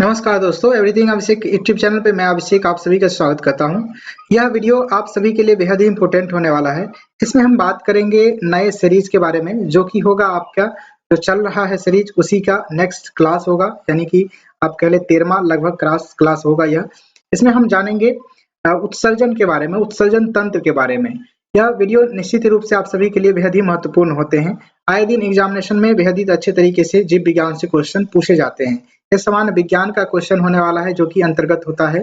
नमस्कार दोस्तों, एवरीथिंग अभिषेक YouTube channel पे मैं अभिषेक आप सभी का स्वागत करता हूं। यह वीडियो आप सभी के लिए बेहद ही इंपॉर्टेंट होने वाला है। इसमें हम बात करेंगे नए सीरीज के बारे में, जो कि होगा आपका जो चल रहा है सीरीज उसी का नेक्स्ट क्लास होगा, यानी कि आप कह ले 13वां लगभग क्लास होगा यह। इसमें हम जानेंगे उत्सर्जन के बारे में, उत्सर्जन तंत्र के बारे में। यह वीडियो निश्चित रूप से आप सभी के लिए बेहद ही महत्वपूर्ण होते हैं। आए दिन एग्जामिनेशन में बेहद ही अच्छे तरीके से जीव विज्ञान से क्वेश्चन पूछे जाते हैं। यह सामान्य विज्ञान का क्वेश्चन होने वाला है, जो कि अंतर्गत होता है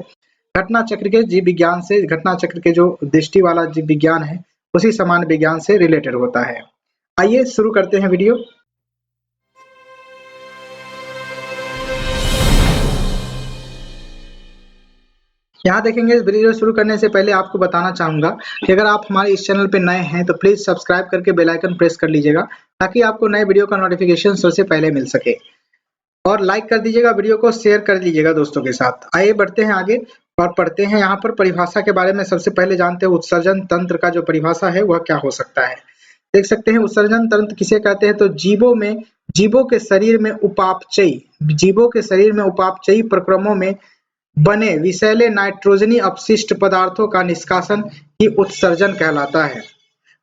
घटना चक्र के जीव विज्ञान से। घटना चक्र के जो दृष्टि वाला जीव विज्ञान है उसी सामान्य विज्ञान से रिलेटेड होता है। आइए शुरू करते हैं वीडियो। यहाँ देखेंगे, इस वीडियो शुरू करने से पहले आपको बताना चाहूंगा कि अगर आप हमारे इस चैनल पे नए हैं तो प्लीज सब्सक्राइब करके बेल आइकन प्रेस कर लीजिएगा, ताकि आपको नए वीडियो का नोटिफिकेशन सबसे पहले मिल सके। और लाइक कर दीजिएगा, वीडियो को शेयर कर लीजिएगा दोस्तों के साथ। आइए बढ़ते हैं आगे और पढ़ते हैं यहाँ पर परिभाषा के बारे में। सबसे पहले जानते हैं उत्सर्जन तंत्र का जो परिभाषा है वह क्या हो सकता है। देख सकते हैं उत्सर्जन तंत्र किसे कहते हैं, तो जीवों के शरीर में उपापचयी प्रक्रमों में बने विषैले नाइट्रोजनी अपशिष्ट पदार्थों का निष्कासन ही उत्सर्जन कहलाता है।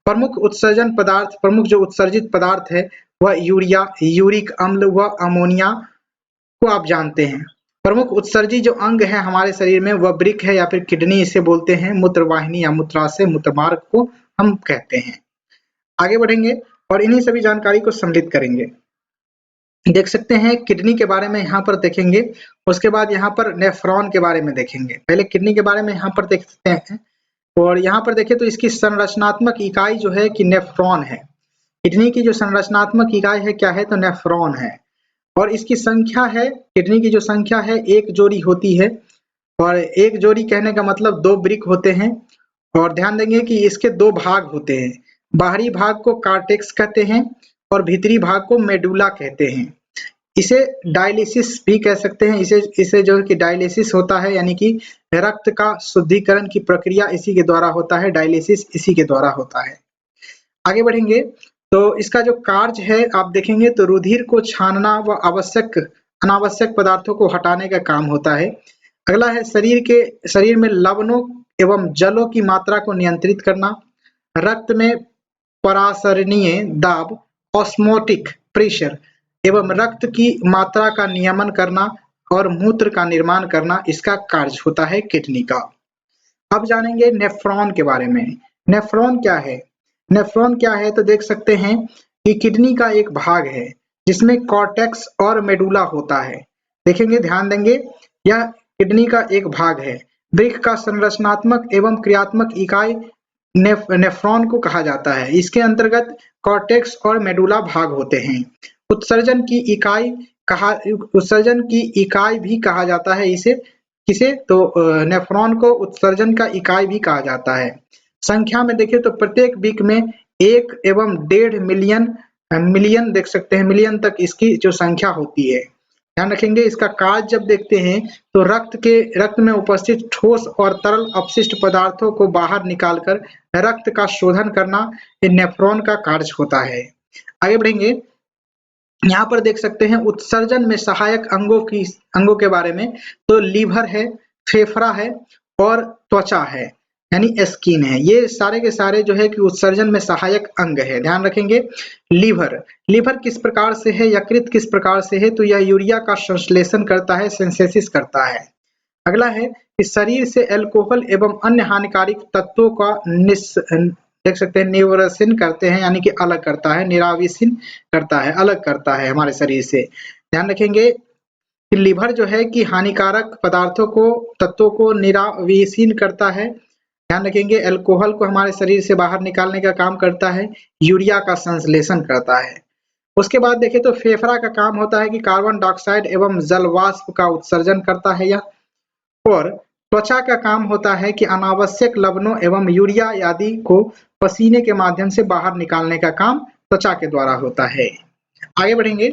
प्रमुख जो उत्सर्जित पदार्थ है वह यूरिया, यूरिक अम्ल व अमोनिया को आप जानते हैं। प्रमुख उत्सर्जी जो अंग है हमारे शरीर में वह वृक्क है, या फिर किडनी इसे बोलते हैं। मूत्रवाहिनी या मूत्राशय मूत्रमार्ग को हम कहते हैं। आगे बढ़ेंगे और इन्हीं सभी जानकारी को सम्मिलित करेंगे। देख सकते हैं किडनी के बारे में यहाँ पर देखेंगे, उसके बाद यहाँ पर नेफ्रॉन के बारे में देखेंगे। पहले किडनी के बारे में यहाँ पर देख सकते हैं, और यहाँ पर देखें तो इसकी संरचनात्मक इकाई जो है कि नेफ्रॉन है। किडनी की जो संरचनात्मक इकाई है क्या है, तो नेफ्रॉन है। और इसकी संख्या है, किडनी की जो संख्या है 1 जोड़ी होती है। और 1 जोड़ी कहने का मतलब 2 वृक्क होते हैं। और ध्यान देंगे कि इसके 2 भाग होते हैं। बाहरी भाग को कार्टेक्स कहते हैं और भीतरी भाग को मेडुला कहते हैं। इसे डायलिसिस भी कह सकते हैं। इसे जो कि डायलिसिस होता है, यानी कि रक्त का शुद्धिकरण की प्रक्रिया इसी के द्वारा होता है। डायलिसिस इसी के द्वारा होता है। आगे बढ़ेंगे तो इसका जो कार्य है आप देखेंगे तो रुधिर को छानना व अनावश्यक पदार्थों को हटाने का काम होता है। अगला है शरीर में लवणों एवं जलों की मात्रा को नियंत्रित करना, रक्त में परासरणीय दाब ऑस्मोटिक प्रेशर एवं रक्त की मात्रा का नियमन करना और मूत्र का निर्माण करना इसका कार्य होता है किडनी का। अब जानेंगे नेफ्रॉन के बारे में। नेफ्रॉन क्या है तो देख सकते हैं कि किडनी का एक भाग है जिसमें कॉर्टेक्स और मेडुला होता है। देखेंगे, ध्यान देंगे, यह किडनी का एक भाग है। वृक्क का संरचनात्मक एवं क्रियात्मक इकाई नेफ्रॉन को कहा जाता है। इसके अंतर्गत कॉर्टेक्स और मेडुला भाग होते हैं। उत्सर्जन की इकाई भी कहा जाता है इसे। किसे, तो नेफ्रॉन को उत्सर्जन का इकाई भी कहा जाता है। संख्या में देखें तो प्रत्येक वृक्क में 1 एवं 1.5 मिलियन देख सकते हैं, मिलियन तक इसकी जो संख्या होती है। ध्यान रखेंगे, इसका कार्य जब देखते हैं तो रक्त में उपस्थित ठोस और तरल अपशिष्ट पदार्थों को बाहर निकालकर रक्त का शोधन करना ये नेफ्रॉन का कार्य होता है। आगे बढ़ेंगे, यहाँ पर देख सकते हैं उत्सर्जन में सहायक अंगों के बारे में। तो लीवर है, फेफड़ा है और त्वचा है, यानी स्किन है। ये सारे के सारे जो है कि उत्सर्जन में सहायक अंग है। ध्यान रखेंगे, लीवर किस प्रकार से है, यकृत किस प्रकार से है, तो यह यूरिया का संश्लेषण करता है, सिंथेसिस करता है। अगला है कि शरीर से अल्कोहल एवं अन्य हानिकारक तत्वों का देख सकते हैं निराविशन करते हैं, यानी कि अलग करता है, निराविशन करता है, अलग करता है हमारे शरीर से। ध्यान रखेंगे कि लीवर जो है कि हानिकारक तत्वों को निराविशीन करता है। ध्यान रखेंगे, अल्कोहल को हमारे शरीर से बाहर निकालने का काम करता है, यूरिया का संश्लेषण करता है। उसके बाद देखें तो फेफड़ा का काम होता है कि कार्बन डाइऑक्साइड एवं जलवाष्प का उत्सर्जन करता है यह। और त्वचा का काम होता है कि अनावश्यक लवणों एवं यूरिया आदि को पसीने के माध्यम से बाहर निकालने का काम त्वचा के द्वारा होता है। आगे बढ़ेंगे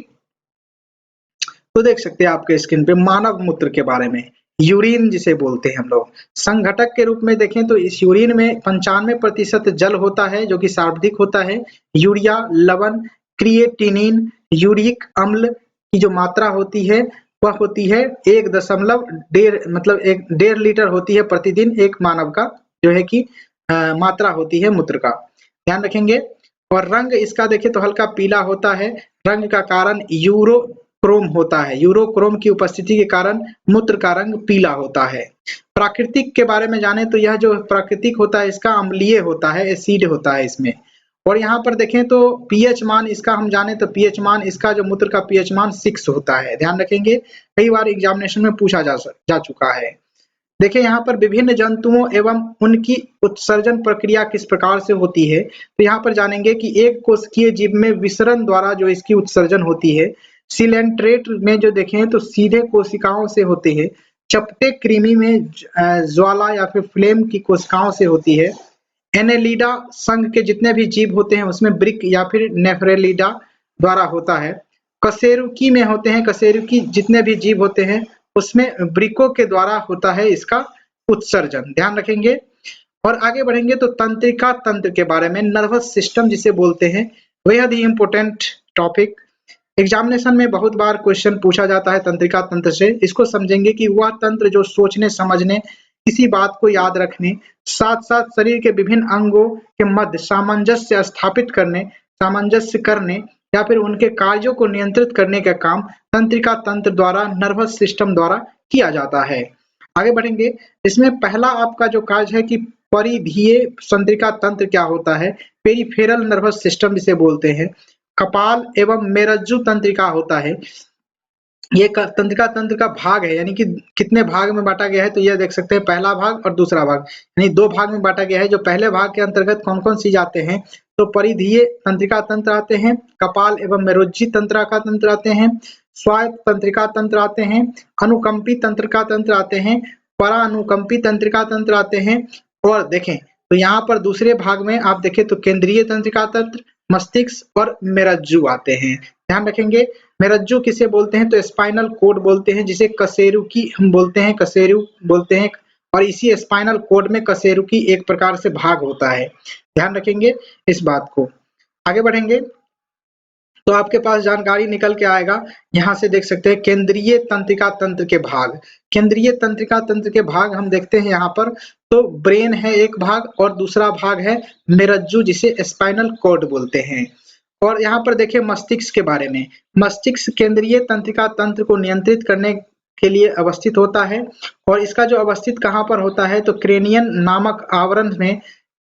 तो देख सकते हैं आपके स्क्रीन पे मानव मूत्र के बारे में। यूरिन जिसे बोलते हैं हम लोग, संघटक के रूप में देखें तो इस यूरिन में 95% जल होता है, जो कि सर्वाधिक होता है। यूरिया, लवण, क्रिएटिनिन, यूरिक अम्ल की जो मात्रा होती है वह होती है 1.1 लीटर होती है प्रतिदिन एक मानव का जो है कि मात्रा होती है मूत्र का, ध्यान रखेंगे। और रंग इसका देखें तो हल्का पीला होता है, रंग का कारण यूरोक्रोम होता है, यूरोक्रोम की उपस्थिति के कारण मूत्र का रंग पीला होता है। प्राकृतिक के बारे में जाने तो यह जो प्राकृतिक होता है इसका अम्लीय होता है, एसिड होता है इसमें। और यहाँ पर देखें तो पीएच मान इसका हम जाने तो पीएच मान इसका जो मूत्र का पीएच मान 6 होता है, ध्यान रखेंगे, कई बार एग्जामिनेशन में पूछा जा चुका है। देखिए यहाँ पर विभिन्न जंतुओं एवं उनकी उत्सर्जन प्रक्रिया किस प्रकार से होती है, तो यहाँ पर जानेंगे कि एक कोशिकीय जीव में विसरण द्वारा जो इसकी उत्सर्जन होती है। सिलेंट्रेट में जो देखें तो सीधे कोशिकाओं से होती है, चपटे कृमि में ज्वाला या फिर फ्लेम की कोशिकाओं से होती है। एनेलिडा संघ के जितने भी जीव होते हैं उसमें ब्रिक या फिर नेफ्रेलिडा द्वारा होता है। कशेरुकी में होते हैं, कशेरुकी जितने भी जीव होते हैं उसमें ब्रिको के द्वारा होता है इसका उत्सर्जन, ध्यान रखेंगे। और आगे बढ़ेंगे तो तंत्रिका तंत्र के बारे में, नर्वस सिस्टम जिसे बोलते हैं, बेहद ही इंपोर्टेंट टॉपिक, एग्जामिनेशन में बहुत बार क्वेश्चन पूछा जाता है तंत्रिका तंत्र से। इसको समझेंगे कि वह तंत्र जो सोचने समझने, किसी बात को याद रखने, साथ साथ शरीर के विभिन्न अंगों के मध्य सामंजस्य स्थापित करने, सामंजस्य करने या फिर उनके कार्यों को नियंत्रित करने का काम तंत्रिका तंत्र द्वारा, नर्वस सिस्टम द्वारा किया जाता है। आगे बढ़ेंगे, इसमें पहला आपका जो कार्य है कि परिधीय तंत्रिका तंत्र क्या होता है, पेरिफेरल नर्वस सिस्टम जिसे बोलते हैं। कपाल एवं मेरज्जु तंत्रिका होता है, ये तंत्रिका तंत्र का भाग है, यानी कि कितने भाग में बांटा गया है तो यह देख सकते हैं, पहला भाग और दूसरा भाग, यानी 2 भाग में बांटा गया है। जो पहले भाग के अंतर्गत कौन कौन चीज आते हैं, तो परिधीय तंत्रिका तंत्र आते हैं, कपाल एवं मेरुज्जी तंत्रिका तंत्र आते हैं, स्वायत्त तंत्रिका तंत्र आते हैं, अनुकंपी तंत्रिका तंत्र आते हैं, परानुकंपी तंत्रिका तंत्र आते हैं। और देखें तो यहाँ पर दूसरे भाग में आप देखें तो केंद्रीय तंत्रिका तंत्र, मस्तिष्क और मेरज्जू आते हैं, ध्यान रखेंगे। मेरज्जू किसे बोलते हैं तो स्पाइनल कोड बोलते हैं, जिसे कशेरुकी हम बोलते हैं, कशेरु बोलते हैं। और इसी स्पाइनल कोड में कशेरुकी एक प्रकार से भाग होता है, ध्यान रखेंगे इस बात को। आगे बढ़ेंगे तो आपके पास जानकारी निकल के आएगा, यहाँ से देख सकते हैं केंद्रीय तंत्रिका तंत्र के भाग। केंद्रीय तंत्रिका तंत्र के भाग हम देखते हैं यहाँ पर, तो ब्रेन है एक भाग और दूसरा भाग है मेरज्जू जिसे स्पाइनल कोड बोलते हैं। और यहाँ पर देखिए मस्तिष्क के बारे में, मस्तिष्क केंद्रीय तंत्रिका तंत्र को नियंत्रित करने के लिए अवस्थित होता है। और इसका जो अवस्थित कहाँ पर होता है तो क्रेनियन नामक आवरण में,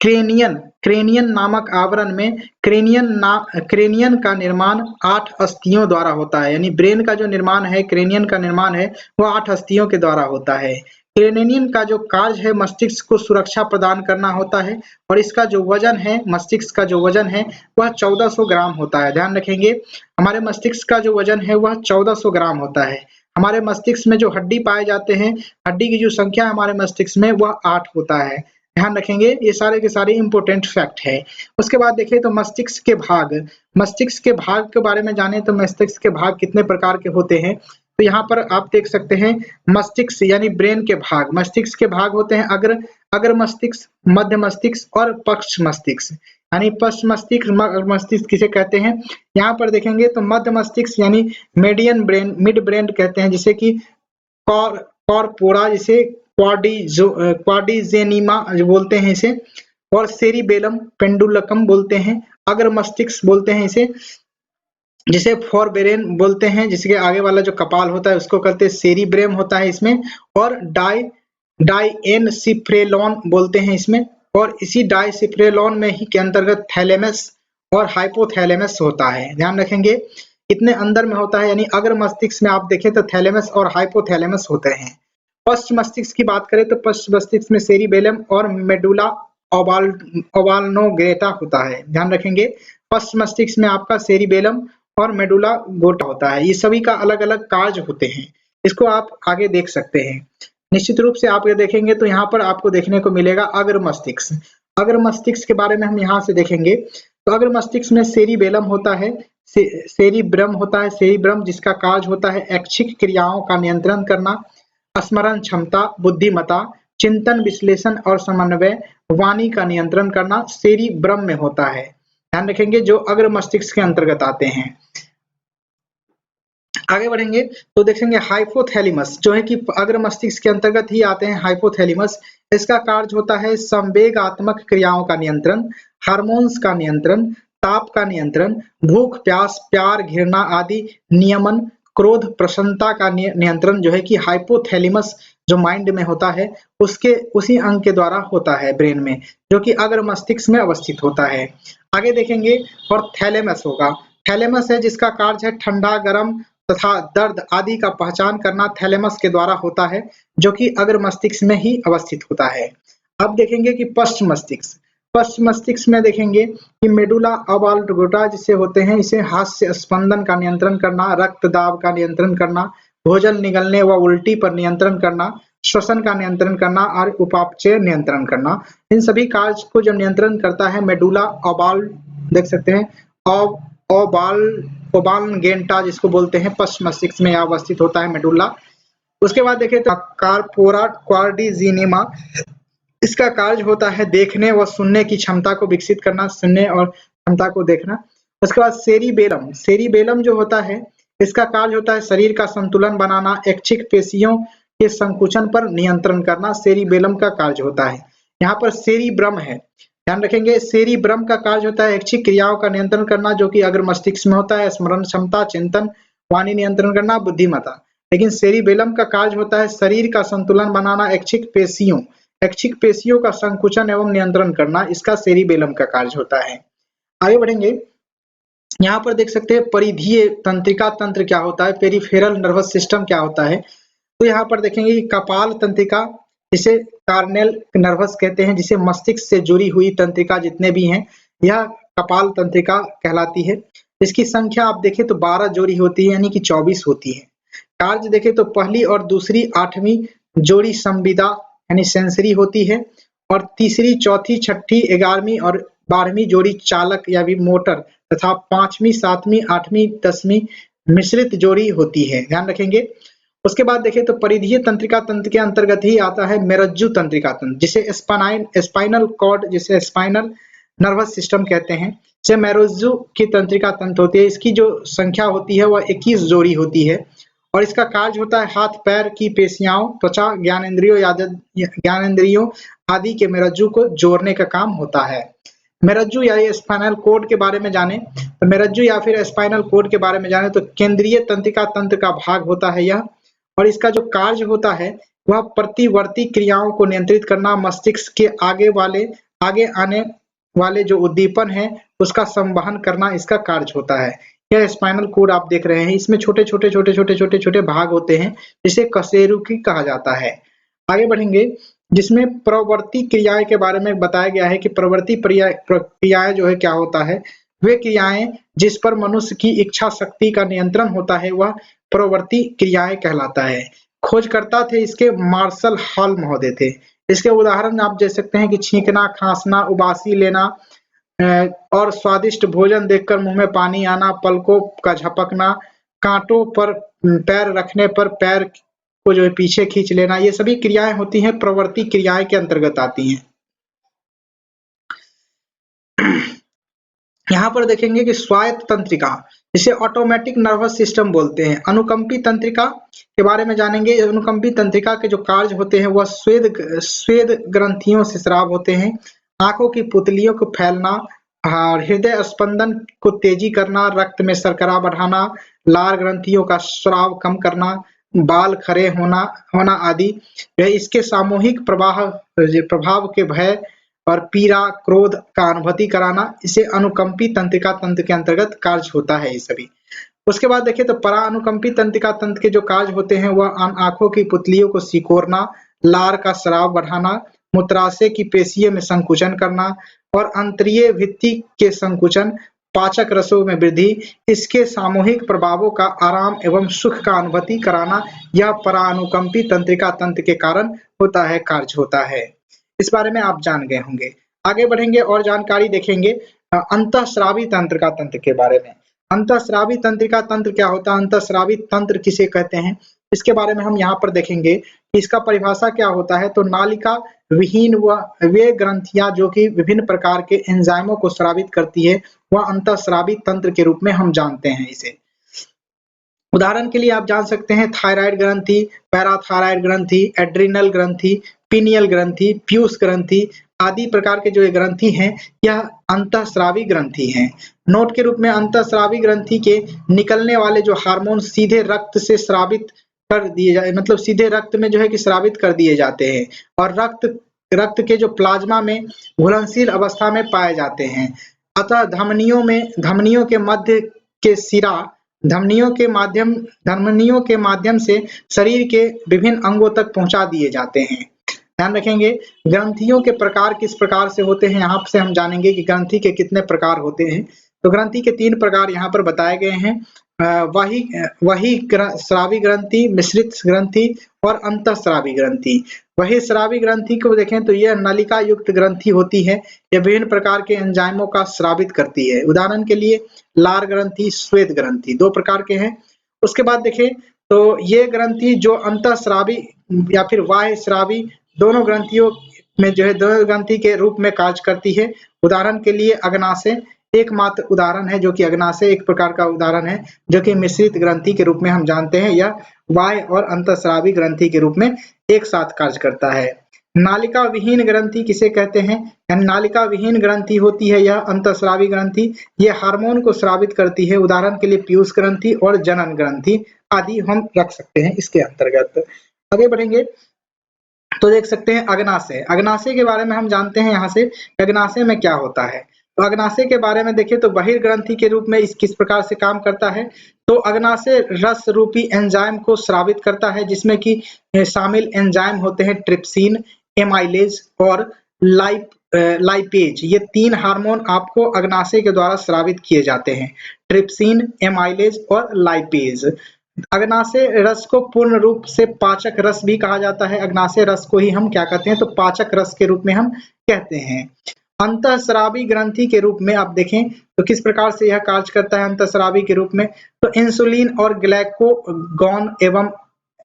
क्रेनियन नामक आवरण में, क्रेनियन का निर्माण 8 अस्थियों द्वारा होता है, यानी ब्रेन का जो निर्माण है, क्रेनियन का निर्माण है वह 8 अस्थियों के द्वारा होता है। क्रेनियन का जो कार्य है मस्तिष्क को सुरक्षा प्रदान करना होता है। और इसका जो वजन है, मस्तिष्क का जो वजन है वह 1400 ग्राम होता है, ध्यान रखेंगे। हमारे मस्तिष्क का जो वजन है वह 1400 ग्राम होता है। हमारे मस्तिष्क में जो हड्डी पाए जाते हैं, हड्डी की जो संख्या हमारे मस्तिष्क में वह 8 होता है, ध्यान रखेंगे। ये सारे के सारे इंपोर्टेंट फैक्ट है। उसके बाद देखिए तो मस्तिष्क के भाग, मस्तिष्क के भाग के बारे में जाने तो मस्तिष्क के भाग कितने प्रकार के होते हैं, तो यहाँ पर आप देख सकते हैं मस्तिष्क यानी ब्रेन के भाग, मस्तिष्क के भाग होते हैं अग्र मस्तिष्क, मध्य मस्तिष्क और पक्ष मस्तिष्क, यानी पश्च मस्तिष्क, मस्तिष्क किसे कहते हैं। यहाँ पर देखेंगे तो मध्य मस्तिष्क यानी मीडियन ब्रेन, मिड ब्रेन कहते हैं, जिसे कि कॉर्पोरा, जिसे क्वाड्रिजेनिमा बोलते हैं इसे, और सेरिबेलम पेंडुलकम बोलते हैं। अग्र मस्तिष्क बोलते हैं इसे, जिसे फोरब्रेन बोलते हैं, जिसके आगे वाला जो कपाल होता है उसको कहते हैं सेरिब्रेम होता है इसमें। और डाइएनसिफ्रेलॉन बोलते हैं इसमें। और इसी डाइसिफ्रेलॉन में ही के अंतर्गत थैलेमस और हाइपोथैलेमस होता है, ध्यान रखेंगे। इतने अंदर में होता है, यानी अग्र मस्तिष्क में आप देखें तो थैलेमस और हाइपोथैलेमस होते हैं। पश्च मस्तिष्क की बात करें तो पश्च मस्तिष्क में सेरिबेलम और मेडुला ओवाल्नोग्रेटा होता है, ध्यान रखेंगे। पश्च मस्तिष्क में आपका सेरिबेलम और मेडुला गोटा होता है, ये सभी का अलग अलग कार्य होते हैं, इसको आप आगे देख सकते हैं। निश्चित रूप से आप ये देखेंगे तो यहाँ पर आपको देखने को मिलेगा अग्र मस्तिष्क। अग्र मस्तिष्क के बारे में हम यहाँ से देखेंगे तो अग्र मस्तिष्क में सेरिबेलम होता है, सेरिब्रम होता है, सेरिब्रम जिसका कार्य होता है ऐच्छिक क्रियाओं का नियंत्रण करना, स्मरण क्षमता, बुद्धिमत्ता, चिंतन, विश्लेषण और समन्वय, वाणी का नियंत्रण करना सेरिब्रम में होता है, ध्यान रखेंगे, जो अग्र मस्तिष्क के अंतर्गत आते हैं। आगे बढ़ेंगे तो देखेंगे हाइपोथैलेमस जो है कि अग्र मस्तिष्क के अंतर्गत ही आते हैं हाइपोथैलेमस। इसका कार्य होता है संवेगात्मक क्रियाओं का नियंत्रण, हार्मोन्स का नियंत्रण, ताप का नियंत्रण, भूख प्यास प्यार घृणा आदि नियमन, क्रोध प्रसन्नता का नियंत्रण जो है कि हाइपोथैलेमस जो माइंड में होता है उसके उसी अंग के द्वारा होता है ब्रेन में, जो कि अग्र मस्तिष्क में अवस्थित होता है। आगे देखेंगे और थैलेमस होगा। थैलेमस है जिसका कार्य है ठंडा गर्म तथा दर्द आदि का पहचान करना थैलेमस के द्वारा होता है, जो कि अग्र मस्तिष्क में ही अवस्थित होता है। अब देखेंगे कि पश्च मस्तिष्क। पश्च मस्तिष्क में देखेंगे कि मेडुला ऑब्लांगेटा जिसे होते हैं, इसे हास्य स्पंदन का नियंत्रण करना, रक्त दाब का नियंत्रण करना, भोजन निगलने व उल्टी पर नियंत्रण करना, श्वसन का नियंत्रण करना और उपापचय नियंत्रण करना। इन सभी कार्य को जो नियंत्रण करता है मेडुला ओबाल देख सकते हैं ओबाल ओबालगेंटा जिसको बोलते हैं, पश्च मस्तिष्क में अवस्थित होता है मेडुला। उसके बाद देखें तो कार्पोरा क्वाड्रिजीनिमा, इसका कार्य होता है देखने व सुनने की क्षमता को विकसित करना, सुनने और क्षमता को देखना। उसके बाद सेरिबेलम। सेरिबेलम जो होता है इसका कार्य होता है शरीर का संतुलन बनाना, ऐच्छिक पेशियों के संकुचन पर नियंत्रण करना, सेरिबेलम का कार्य होता है। यहाँ पर सेरिब्रम है, ध्यान रखेंगे। सेरिब्रम का कार्य होता है ऐच्छिक क्रियाओं का नियंत्रण करना, जो कि अग्र मस्तिष्क में होता है, स्मरण क्षमता, चिंतन, वाणी नियंत्रण करना, बुद्धिमत्ता। लेकिन सेरिबेलम का कार्य होता है शरीर का संतुलन बनाना, ऐच्छिक पेशियों का संकुचन एवं नियंत्रण करना, इसका सेरिबेलम का कार्य होता है। आगे बढ़ेंगे, यहाँ पर देख सकते हैं परिधीय तंत्रिका तंत्र क्या होता है, पेरिफेरल नर्वस सिस्टम क्या होता है। तो यहाँ पर देखेंगे कि कपाल तंत्रिका जिसे कार्नेल नर्वस कहते हैं, जिसे मस्तिष्क से जुड़ी हुई तंत्रिका जितने भी हैं यह कपाल तंत्रिका कहलाती है। इसकी संख्या आप देखें तो 12 जोड़ी होती है, यानी कि 24 होती है। कार्य देखें तो पहली और दूसरी 8वीं जोड़ी संविदा यानी सेंसरी होती है, और तीसरी चौथी छठी 11वीं और 12वीं जोड़ी चालक या भी मोटर तथा 5वीं 7वीं 8वीं 10वीं मिश्रित जोड़ी होती है, ध्यान रखेंगे। उसके बाद देखें तो परिधीय तंत्रिका तंत्र के अंतर्गत ही आता है मेरज्जु तंत्रिका तंत्र, जिसे स्पाइनल कॉर्ड जिसे स्पाइनल नर्वस सिस्टम कहते हैं, से मेरज्जु की तंत्रिका तंत्र होती है। इसकी जो संख्या होती है वह 21 जोड़ी होती है, और इसका कार्य होता है हाथ पैर की पेशियाओं, त्वचा, ज्ञानेंद्रियों आदि के मेरज्जु को जोड़ने का काम होता है। मेरज्जु या स्पाइनल कोड के बारे में जाने तो मेरज्जु या फिर स्पाइनल कोड के बारे में जाने तो केंद्रीय तंत्रिका तंत्र का भाग होता है यह, और इसका जो कार्य होता है वह प्रतिवर्ती क्रियाओं को नियंत्रित करना, मस्तिष्क के आगे आने वाले जो उद्दीपन है उसका संवहन करना, इसका कार्य होता है। यह स्पाइनल कोड आप देख रहे हैं, इसमें छोटे छोटे भाग होते हैं जिसे कशेरुकी कहा जाता है। आगे बढ़ेंगे, जिसमें प्रवर्ती क्रियाएं के बारे में बताया गया है कि प्रवर्ती क्रियाएं जो है क्या होता है, वे क्रियाएं जिस पर मनुष्य की इच्छा शक्ति का नियंत्रण होता है वह प्रवर्ती क्रियाएं कहलाता है। खोजकर्ता थे इसके मार्शल हॉल महोदय थे। इसके उदाहरण आप देख सकते हैं कि छींकना, खांसना, उबासी लेना और स्वादिष्ट भोजन देखकर मुंह में पानी आना, पलकों का झपकना, कांटों पर पैर रखने पर पैर को जो है पीछे खींच लेना, ये सभी क्रियाएं होती हैं प्रवर्ती क्रियाएं के अंतर्गत आती हैं। यहाँ पर देखेंगे कि स्वायत्त तंत्रिका जिसे ऑटोमेटिक नर्वस सिस्टम बोलते हैं। अनुकंपी तंत्रिका के बारे में जानेंगे। अनुकंपी तंत्रिका के जो कार्य होते हैं वह स्वेद ग्रंथियों से स्राव होते हैं, आंखों की पुतलियों को फैलना, हृदय स्पंदन को तेजी करना, रक्त में शर्करा बढ़ाना, लार ग्रंथियों का स्राव कम करना, बाल खड़े होना आदि। इसके सामूहिक प्रभाव के भय और पीड़ा क्रोध का अनुभूति कराना, इसे अनुकंपी तंत्रिका तंत्र के अंतर्गत कार्य होता है ये सभी। उसके बाद देखिए तो परानुकंपी तंत्रिका तंत्र के जो कार्य होते हैं वह आंखों की पुतलियों को सिकोड़ना, लार का स्राव बढ़ाना, मूत्राशय की पेशियों में संकुचन करना और अंतरीय भित्ति के संकुचन, पाचक रसों में वृद्धि, इसके सामूहिक प्रभावों का आराम एवं सुख का अनुभूति कराना, यह परानुकंपी तंत्रिका तंत्र के कारण होता है, कार्य होता है। इस बारे में आप जान गए होंगे। आगे बढ़ेंगे और जानकारी देखेंगे अंतःस्रावी तंत्रिका तंत्र के बारे में। अंतःस्रावी तंत्रिका तंत्र क्या होता है, अंतःस्रावी तंत्र किसे कहते हैं, इसके बारे में हम यहाँ पर देखेंगे कि इसका परिभाषा क्या होता है। तो नालिका विहीन वे ग्रंथियां जो कि विभिन्न प्रकार के एंजाइमों को स्रावित करती है वह अंतःस्रावी तंत्र के रूप में हम जानते हैं इसे। उदाहरण के लिए आप जान सकते हैं थायराइड ग्रंथि, पैराथायराइड ग्रंथि, एड्रिनल ग्रंथि, पीनियल ग्रंथि, पीयूष ग्रंथि आदि प्रकार के जो ये ग्रंथि हैं, यह अंतःस्रावी ग्रंथि हैं। नोट के रूप में अंतःस्रावी ग्रंथि के निकलने वाले जो हार्मोन सीधे रक्त से स्रावित कर दिए जाए, मतलब सीधे रक्त में जो है कि स्रावित कर दिए जाते हैं और रक्त के जो प्लाज्मा में घुलनशील अवस्था में पाए जाते हैं। अतः धमनियों के मध्य के सिरा धमनियों के माध्यम से शरीर के विभिन्न अंगों तक पहुंचा दिए जाते हैं। ध्यान रखेंगे, ग्रंथियों के प्रकार किस प्रकार से होते हैं, यहाँ से हम जानेंगे कि ग्रंथि के कितने प्रकार होते हैं। तो ग्रंथि के 3 प्रकार यहाँ पर बताए गए हैं, वही स्रावी ग्रंथि, मिश्रित ग्रंथि और अंतःस्रावी ग्रंथि। वही स्रावी ग्रंथि को देखें तो यह नलिका युक्त ग्रंथि होती है, यह विभिन्न प्रकार के एंजाइमों का स्रावित करती है। उदाहरण के लिए लार ग्रंथि, श्वेत ग्रंथि 2 प्रकार के हैं। उसके बाद देखें तो ये ग्रंथि जो अंतःस्रावी या फिर बाह्य स्रावी दोनों ग्रंथियों में जो है दोनों ग्रंथि के रूप में कार्य करती है। उदाहरण के लिए अग्नाशय एकमात्र उदाहरण है, जो कि अग्नाशय एक प्रकार का उदाहरण है जो कि मिश्रित ग्रंथि के रूप में हम जानते हैं, यह बाह्य और अंतःस्रावी ग्रंथि के रूप में एक साथ कार्य करता है। नालिका विहीन ग्रंथि किसे कहते हैं, यानी नालिका विहीन ग्रंथि होती है यह अंतःस्रावी ग्रंथि, यह हार्मोन को स्रावित करती है। उदाहरण के लिए पीयूष ग्रंथि और जनन ग्रंथि आदि हम रख सकते हैं इसके अंतर्गत। आगे बढ़ेंगे तो देख सकते हैं अग्नाशय। अग्नाशय के बारे में हम जानते हैं यहाँ से, अग्नाशय में क्या होता है। तो अग्नाशय के बारे में देखें तो बहिर्ग्रंथि के रूप में इस किस प्रकार से काम करता है। तो अग्नाशय रस रूपी एंजाइम को स्रावित करता है, जिसमें कि शामिल एंजाइम होते हैं ट्रिप्सिन, एमाइलेज और लाइपेज। ये 3 हार्मोन आपको अग्नाशय के द्वारा स्रावित किए जाते हैं, ट्रिप्सिन, एमाइलेज और लाइपेज। अग्नाशय रस को पूर्ण रूप से पाचक रस भी कहा जाता है। अग्नाशय रस को ही हम क्या कहते हैं, तो पाचक रस के रूप में हम कहते हैं। अंतःस्रावी ग्रंथि के रूप में आप देखें तो किस प्रकार से यह कार्य करता है अंतःस्रावी के रूप में। तो इंसुलिन और ग्लाइकोगॉन एवं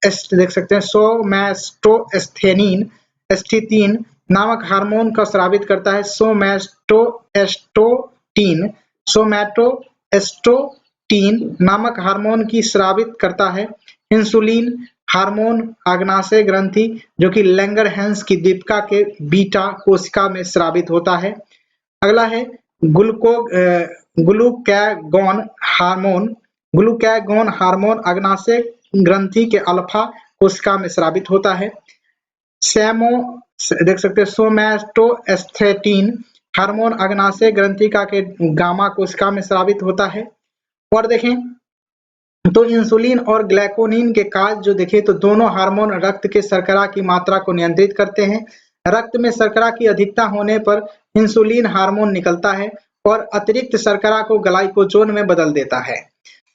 देख सकते हैं सोमैटोस्टेथिन नामक हार्मोन का स्रावित करता है। सोमैटोएस्ट्रोटीन नामक हार्मोन की स्रावित करता है। इंसुलिन हार्मोन अग्नाशय ग्रंथि जो कि लैंगरहैंस की दीपिका के बीटा कोशिका में स्रावित होता है। अगला है ग्लूकैगॉन हार्मोन अग्नाशय ग्रंथि के अल्फा कोशिका में स्रावित होता है। देख सकते हैं सोमैटोएस्थेटिन हार्मोन अग्नाशय ग्रंथिका के गामा कोशिका में स्रावित होता है। और देखें तो इंसुलिन और ग्लाइकोनिन के कार्य जो देखें तो दोनों हार्मोन रक्त के शर्करा की मात्रा को नियंत्रित करते हैं। रक्त में शर्करा की अधिकता होने पर इंसुलिन हार्मोन निकलता है और अतिरिक्त शर्करा को ग्लाइकोजन में बदल देता है।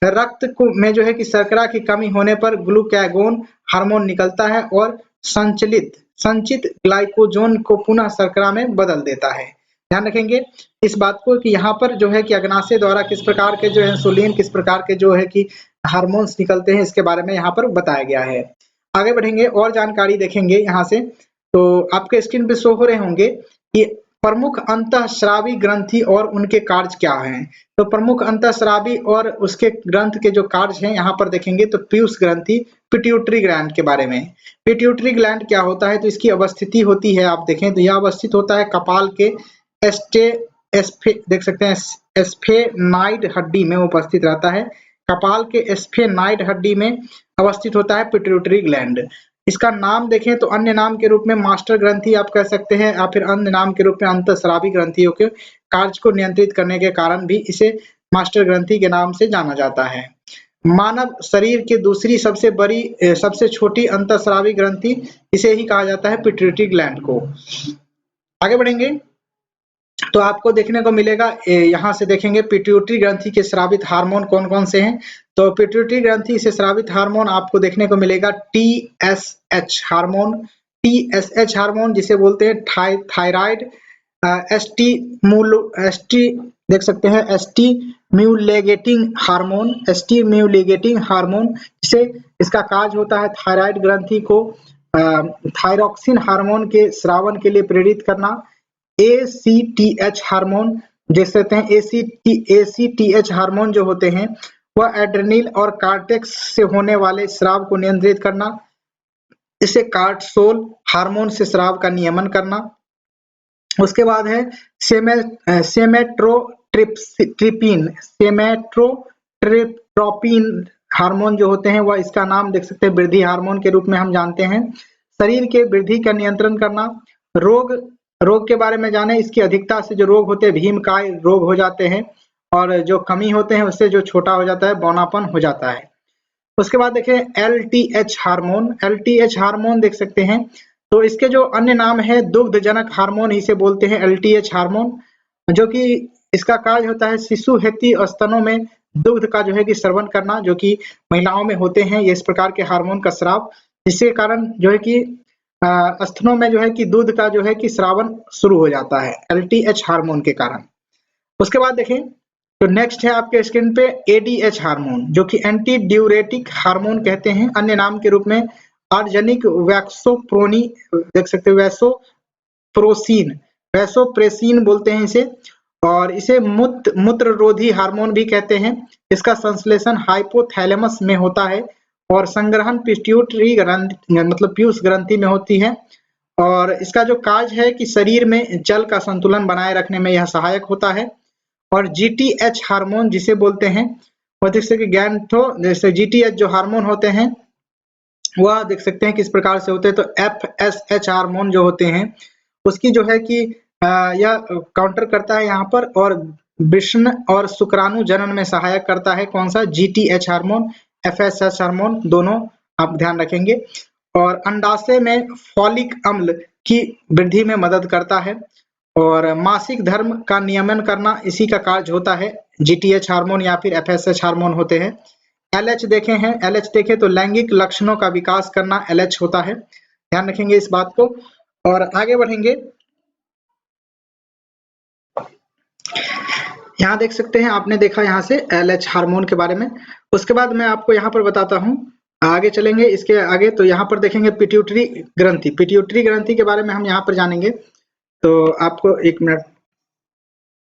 रक्त में जो है कि शर्करा की कमी होने पर ग्लूकैगॉन हार्मोन निकलता है और संचित ग्लाइकोजन को पुनः शर्करा में बदल देता है। ध्यान रखेंगे इस बात को कि यहाँ पर जो है कि अग्नाशय द्वारा किस प्रकार के जो इंसुलिन किस प्रकार के जो है कि हार्मोन्स निकलते हैं, इसके बारे में यहाँ पर बताया गया है। आगे बढ़ेंगे और जानकारी देखेंगे यहाँ से। तो आपके स्क्रीन पे शो हो रहे होंगे कि प्रमुख अंतःस्रावी ग्रंथि और उनके कार्य क्या हैं। तो प्रमुख अंतःस्रावी और उसके ग्रंथ के जो कार्य हैं यहाँ पर देखेंगे तो पीयूष ग्रंथि, पिट्यूटरी ग्लैंड के बारे में। पिट्यूटरी ग्लैंड क्या होता है, तो इसकी अवस्थिति होती है, आप देखें तो यह अवस्थित होता है कपाल के देख सकते हैं स्फेनाइड हड्डी में उपस्थित रहता है। कपाल के स्फेनाइड हड्डी में अवस्थित होता है पिट्यूटरी ग्लैंड। इसका नाम देखें तो अन्य नाम के रूप में मास्टर ग्रंथि आप कह सकते हैं, या फिर अन्य नाम के रूप में अंतःस्रावी ग्रंथियों के कार्य को नियंत्रित करने के कारण भी इसे मास्टर ग्रंथि के नाम से जाना जाता है। मानव शरीर की दूसरी सबसे छोटी अंतःस्रावी ग्रंथि इसे ही कहा जाता है पिट्यूटरी ग्लैंड को। आगे बढ़ेंगे तो आपको देखने को मिलेगा, यहाँ से देखेंगे पिट्यूटरी ग्रंथि के स्रावित हार्मोन कौन कौन से हैं। तो पिट्यूटरी ग्रंथि से स्रावित हार्मोन आपको देखने को मिलेगा TSH हार्मोन जिसे बोलते हैं थायराइड, देख सकते हैं स्टिम्युलेटिंग हार्मोन जिसे इसका कार्य होता है थायराइड ग्रंथि को थायरॉक्सिन हार्मोन के स्रावन के लिए प्रेरित करना। ACTH हार्मोन देख सकते हैं ACTH हार्मोन जो होते हैं वह एड्रेनल और कार्टेक्स से होने वाले स्राव को नियंत्रित करना, इसे कार्टिसोल हार्मोन से स्राव का नियमन करना। उसके बाद है सेमेट्रोट्रोपिन हार्मोन जो होते हैं, वह इसका नाम देख सकते हैं वृद्धि हार्मोन के रूप में हम जानते हैं। शरीर के वृद्धि का नियंत्रण करना। रोग के बारे में जाने, इसकी अधिकता से जो रोग होते हैं भीमकाय रोग हो जाते हैं, और जो कमी होते हैं उससे जो छोटा हो जाता है बौनापन हो जाता है। उसके बाद देखें LTH हार्मोन। LTH हार्मोन देख सकते हैं, तो इसके जो अन्य नाम है दुग्धजनक हार्मोन इसे बोलते हैं LTH हार्मोन, जो कि इसका कार्य होता है शिशु हेतु स्तनों में दुग्ध का जो है कि स्रवण करना, जो कि महिलाओं में होते हैं ये इस प्रकार के हार्मोन का स्राव, जिसके कारण जो है कि स्तनों में जो है कि दूध का जो है कि स्रावन शुरू हो जाता है LTH हार्मोन के कारण। उसके बाद देखें तो नेक्स्ट है आपके स्क्रीन पे ADH हार्मोन, जो कि एंटी ड्यूरेटिक हार्मोन कहते हैं, अन्य नाम के रूप में आर्जेनिक वैक्सोप्रोनी देख सकते हैं, वैसोप्रेसिन बोलते हैं इसे, और इसे मूत्ररोधी हार्मोन भी कहते हैं। इसका संश्लेषण हाइपोथैलेमस में होता है और संग्रहण पिट्यूटरी ग्रंथि मतलब पीयूष ग्रंथि में होती है, और इसका जो कार्य है कि शरीर में जल का संतुलन बनाए रखने में यह सहायक होता है। और GTH हार्मोन जिसे बोलते हैं, वह देख सकते जैसे GTH जो हार्मोन होते हैं वह देख सकते हैं किस प्रकार से होते हैं, तो FSH हार्मोन जो होते हैं उसकी जो है कि यह काउंटर करता है यहाँ पर, और वृषण और शुक्राणु जनन में सहायक करता है। कौन सा? GTH हार्मोन, FSH हार्मोन, दोनों आप ध्यान रखेंगे। और अंडाशय में फॉलिक अम्ल की वृद्धि में मदद करता है, और मासिक धर्म का नियमन करना इसी का कार्य होता है। GTH हार्मोन या फिर FSH हार्मोन होते हैं। LH देखे हैं, LH देखे तो लैंगिक लक्षणों का विकास करना LH होता है, ध्यान रखेंगे इस बात को। और आगे बढ़ेंगे, यहाँ देख सकते हैं, आपने देखा यहाँ से LH हार्मोन के बारे में। उसके बाद मैं आपको यहाँ पर बताता हूँ, आगे चलेंगे इसके आगे, तो यहाँ पर देखेंगे पिट्यूटरी ग्रंथि। पिट्यूटरी ग्रंथि के बारे में हम यहाँ पर जानेंगे, तो आपको एक मिनट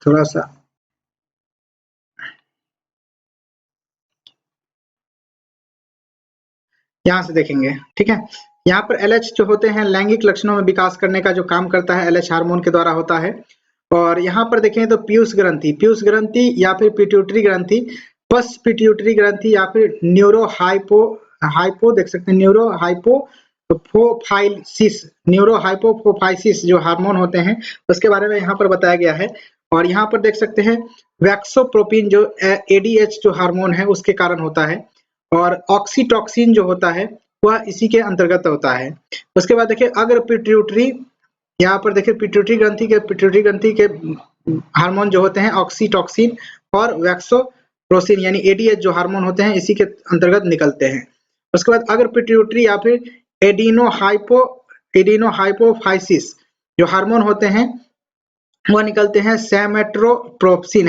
थोड़ा सा यहाँ से देखेंगे, ठीक है। यहाँ पर LH जो होते हैं लैंगिक लक्षणों में विकास करने का जो काम करता है LH हार्मोन के द्वारा होता है। और यहाँ पर देखें तो पीयूष ग्रंथि या फिर पिट्यूटरी ग्रंथि, पस पिट्यूटरी ग्रंथि या फिर न्यूरो हाइपो देख सकते हैं, न्यूरो हाइपोफाइसिस जो हार्मोन होते हैं उसके बारे में यहाँ पर बताया गया है। और यहाँ पर देख सकते हैं वैक्सोप्रोपिन जो ADH जो हार्मोन है उसके कारण होता है, और ऑक्सीटॉक्सिन जो होता है वह इसी के अंतर्गत होता है। उसके बाद देखिए अगर पिट्यूटरी, यहाँ पर देखिए पिट्यूटरी ग्रंथि के हार्मोन जो होते हैं ऑक्सीटॉक्सिन और वैक्सोप्रोसिन यानी ADH जो हार्मोन होते हैं इसी के अंतर्गत निकलते हैं। उसके बाद अगर पिट्यूटरी या फिर एडिनोहाइपोफाइसिस जो हार्मोन होते हैं वह निकलते हैं सेमेटोट्रोपिन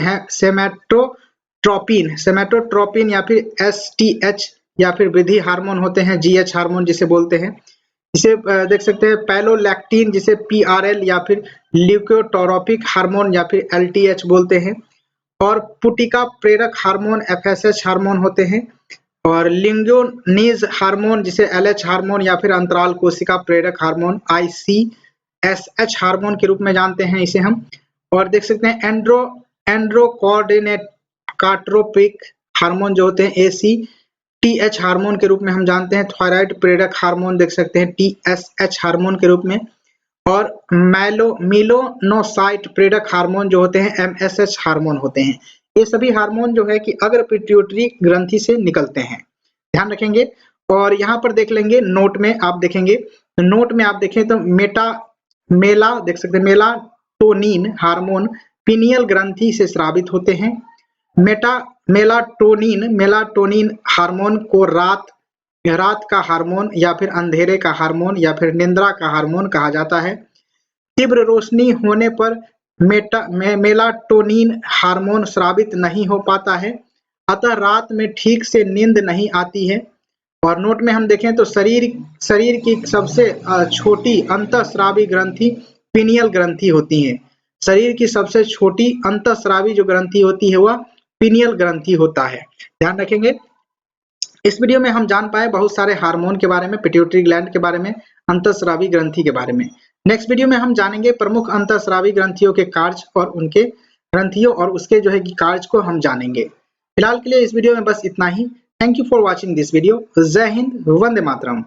या फिर STH या फिर वृद्धि हार्मोन होते हैं GH हार्मोन जिसे बोलते हैं। इसे देख सकते हैं पैलोलैक्टिन जिसे PRL या फिर ल्यूकोटोरोपिक हार्मोन या फिर LTH बोलते हैं, और पुटिका प्रेरक हार्मोन FSH हार्मोन होते हैं, और लिंगोनीज हार्मोन जिसे LH हार्मोन या फिर अंतराल कोशिका प्रेरक हार्मोन ICSH हार्मोन के रूप में जानते हैं इसे हम। और देख सकते हैं एंड्रोकॉर्टिकोट्रोपिक हार्मोन जो होते हैं ACTH हार्मोन के रूप में हम जानते हैं। थायराइड प्रेरक हार्मोन देख सकते हैं TSH हार्मोन के रूप में, और मेलानोसाइट प्रेरक हार्मोन जो होते हैं MSH हार्मोन होते हैं। ये सभी हार्मोन जो है कि अगर पिट्यूटरी ग्रंथि से निकलते हैं, ध्यान रखेंगे। और यहाँ पर देख लेंगे नोट में आप देखेंगे, नोट में आप देखें तो मेला देख सकते हैं मेलाटोनिन हार्मोन पीनियल ग्रंथि से स्रावित होते हैं। मेलाटोनिन हार्मोन को रात का हार्मोन या फिर अंधेरे का हार्मोन या फिर निद्रा का हार्मोन कहा जाता है। तीव्र रोशनी होने पर मेलाटोनिन हार्मोन स्रावित नहीं हो पाता है, अतः रात में ठीक से नींद नहीं आती है। और नोट में हम देखें तो शरीर की सबसे छोटी अंतःस्रावी ग्रंथि पीनियल ग्रंथि होती है। शरीर की सबसे छोटी अंतःस्रावी जो ग्रंथि होती है वह पीनियल ग्रंथि होता है, ध्यान रखेंगे। इस वीडियो में हम जान पाए बहुत सारे हार्मोन के बारे में, पिट्यूटरी ग्लैंड के बारे में, अंतःस्रावी ग्रंथि के बारे में। नेक्स्ट वीडियो में हम जानेंगे प्रमुख अंतःस्रावी ग्रंथियों के कार्य और उनके ग्रंथियों और उसके जो है कि कार्य को हम जानेंगे। फिलहाल के लिए इस वीडियो में बस इतना ही। Thank you for watching this video. जय हिंद, वंदे मातरम।